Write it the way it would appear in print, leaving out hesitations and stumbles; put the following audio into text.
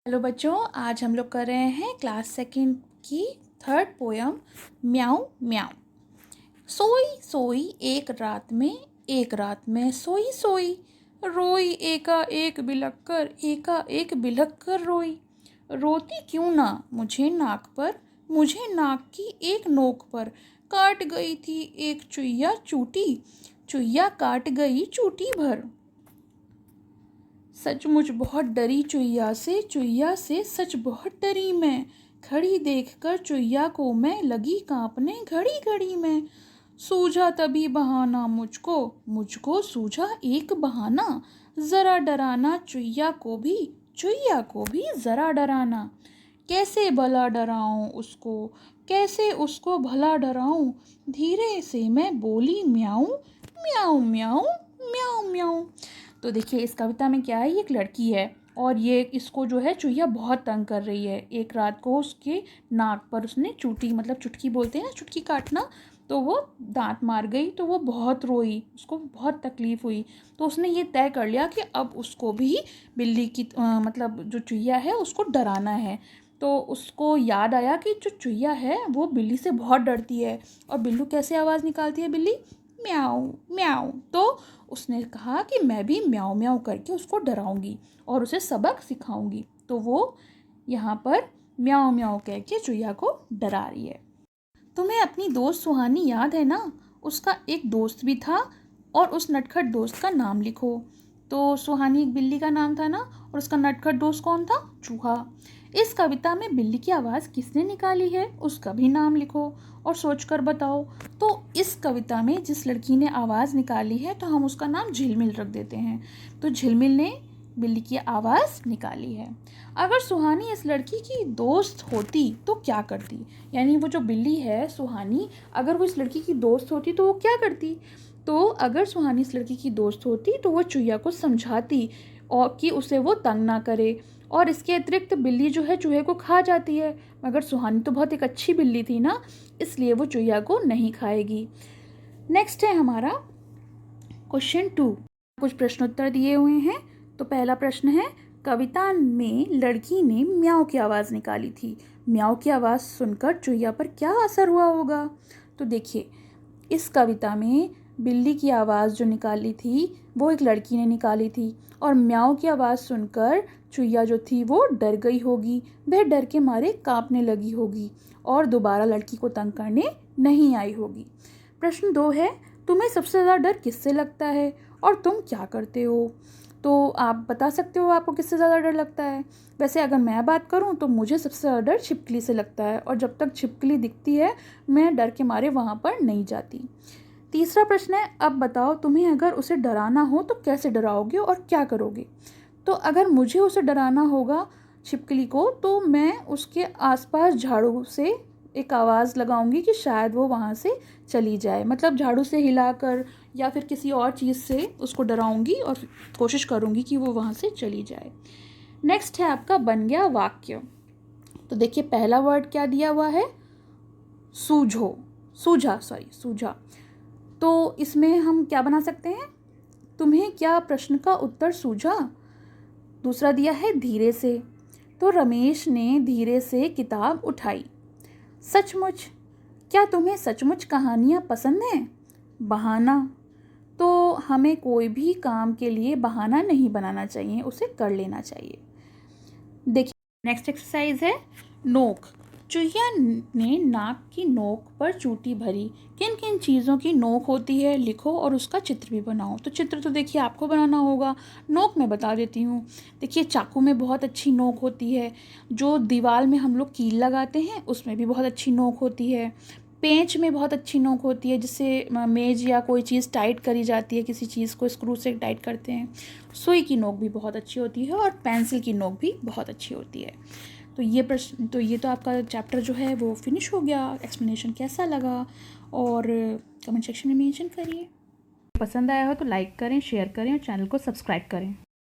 Hello बच्चों, आज हम लोग कर रहे हैं क्लास सेकंड की थर्ड पोयम म्याऊ म्याऊ। सोई सोई एक रात में सोई सोई, रोई एका एक बिलख कर रोई। रोती क्यों ना मुझे नाक की एक नोक पर, काट गई थी एक चुईया चूटी, चुईया काट गई चूटी भर। सचमुच बहुत डरी चुईया से सच बहुत डरी मैं, खड़ी देखकर चुईया को मैं लगी कांपने घड़ी घड़ी में। सूझा तभी बहाना मुझको सूझा एक बहाना, ज़रा डराना चुईया को भी ज़रा डराना। कैसे उसको भला डराऊं, धीरे से मैं बोली म्याऊं म्याऊं म्याऊं म्याऊं म्याऊं। तो देखिए इस कविता में क्या है, ये एक लड़की है और ये इसको जो है चुईया बहुत तंग कर रही है। एक रात को उसके नाक पर उसने चूटी, मतलब चुटकी बोलते हैं ना, चुटकी काटना, तो वो दांत मार गई। तो वो बहुत रोई, उसको बहुत तकलीफ़ हुई। तो उसने ये तय कर लिया कि अब उसको भी बिल्ली की मतलब जो चुईया है उसको डराना है। तो उसको याद आया कि जो चुईया है वो बिल्ली से बहुत डरती है। और बिल्लू कैसे आवाज़ निकालती है बिल्ली, म्याऊं म्याऊं। तो उसने कहा कि मैं भी म्याऊं म्याऊं करके उसको डराऊंगी और उसे सबक सिखाऊंगी। तो वो यहाँ पर म्याऊं म्याऊं कह के चुईया को डरा रही है। तुम्हें अपनी दोस्त सुहानी याद है ना, उसका एक दोस्त भी था और उस नटखट दोस्त का नाम लिखो। तो सुहानी एक बिल्ली का नाम था ना, और उसका नटखट दोस्त कौन था, चूहा। इस कविता में बिल्ली की आवाज़ किसने निकाली है, उसका भी नाम लिखो और सोचकर बताओ। तो इस कविता में जिस लड़की ने आवाज़ निकाली है तो हम उसका नाम झिलमिल रख देते हैं। तो झिलमिल ने बिल्ली की आवाज़ निकाली है। अगर सुहानी इस लड़की की दोस्त होती तो क्या करती, यानी वो जो बिल्ली है सुहानी, अगर वो इस लड़की की दोस्त होती तो वो क्या करती। तो अगर सुहानी इस लड़की की दोस्त होती तो वो चुईया को समझाती और कि उसे वो तंग ना करे। और इसके अतिरिक्त बिल्ली जो है चूहे को खा जाती है, मगर सुहानी तो बहुत एक अच्छी बिल्ली थी ना, इसलिए वो चुईया को नहीं खाएगी। नेक्स्ट है हमारा क्वेश्चन 2। कुछ प्रश्नोत्तर दिए हुए हैं। तो पहला प्रश्न है, कविता में लड़की ने म्याऊं की आवाज़ निकाली थी, म्याऊं की आवाज़ सुनकर चुईया पर क्या असर हुआ होगा। तो देखिए इस कविता में बिल्ली की आवाज़ जो निकाली थी वो एक लड़की ने निकाली थी, और म्याऊं की आवाज़ सुनकर चुईया जो थी वो डर गई होगी, वह डर के मारे कांपने लगी होगी और दोबारा लड़की को तंग करने नहीं आई होगी। प्रश्न 2 है, तुम्हें सबसे ज़्यादा डर किससे लगता है और तुम क्या करते हो। तो आप बता सकते हो आपको किससे ज़्यादा डर लगता है। वैसे अगर मैं बात करूं तो मुझे सबसे ज़्यादा डर छिपकली से लगता है, और जब तक छिपकली दिखती है मैं डर के मारे वहाँ पर नहीं जाती। तीसरा प्रश्न है, अब बताओ तुम्हें अगर उसे डराना हो तो कैसे डराओगे और क्या करोगे। तो अगर मुझे उसे डराना होगा छिपकली को, तो मैं उसके आसपास झाड़ू से एक आवाज़ लगाऊंगी कि शायद वो वहाँ से चली जाए, मतलब झाड़ू से हिलाकर या फिर किसी और चीज़ से उसको डराऊंगी और कोशिश करूंगी कि वो वहाँ से चली जाए। नेक्स्ट है आपका बन गया वाक्य। तो देखिए पहला वर्ड क्या दिया हुआ है, सूझा। तो इसमें हम क्या बना सकते हैं, तुम्हें क्या प्रश्न का उत्तर सूझा। दूसरा दिया है धीरे से, तो रमेश ने धीरे से किताब उठाई। सचमुच, क्या तुम्हें सचमुच कहानियाँ पसंद हैं। बहाना, तो हमें कोई भी काम के लिए बहाना नहीं बनाना चाहिए, उसे कर लेना चाहिए। देखिए नेक्स्ट एक्सरसाइज है नोक। चुईया ने नाक की नोक पर चूटी भरी, किन किन चीज़ों की नोक होती है लिखो और उसका चित्र भी बनाओ। तो चित्र तो देखिए आपको बनाना होगा, नोक मैं बता देती हूँ। देखिए चाकू में बहुत अच्छी नोक होती है, जो दीवार में हम लोग कील लगाते हैं उसमें भी बहुत अच्छी नोक होती है, पेंच में बहुत अच्छी नोक होती है जिससे मेज या कोई चीज़ टाइट करी जाती है, किसी चीज़ को स्क्रू से टाइट करते हैं। सुई की नोक भी बहुत अच्छी होती है और पेंसिल की नोक भी बहुत अच्छी होती है। तो ये तो आपका चैप्टर जो है वो फिनिश हो गया। एक्सप्लेनेशन कैसा लगा और कमेंट सेक्शन में मेंशन करिए। पसंद आया हो तो लाइक करें, शेयर करें और चैनल को सब्सक्राइब करें।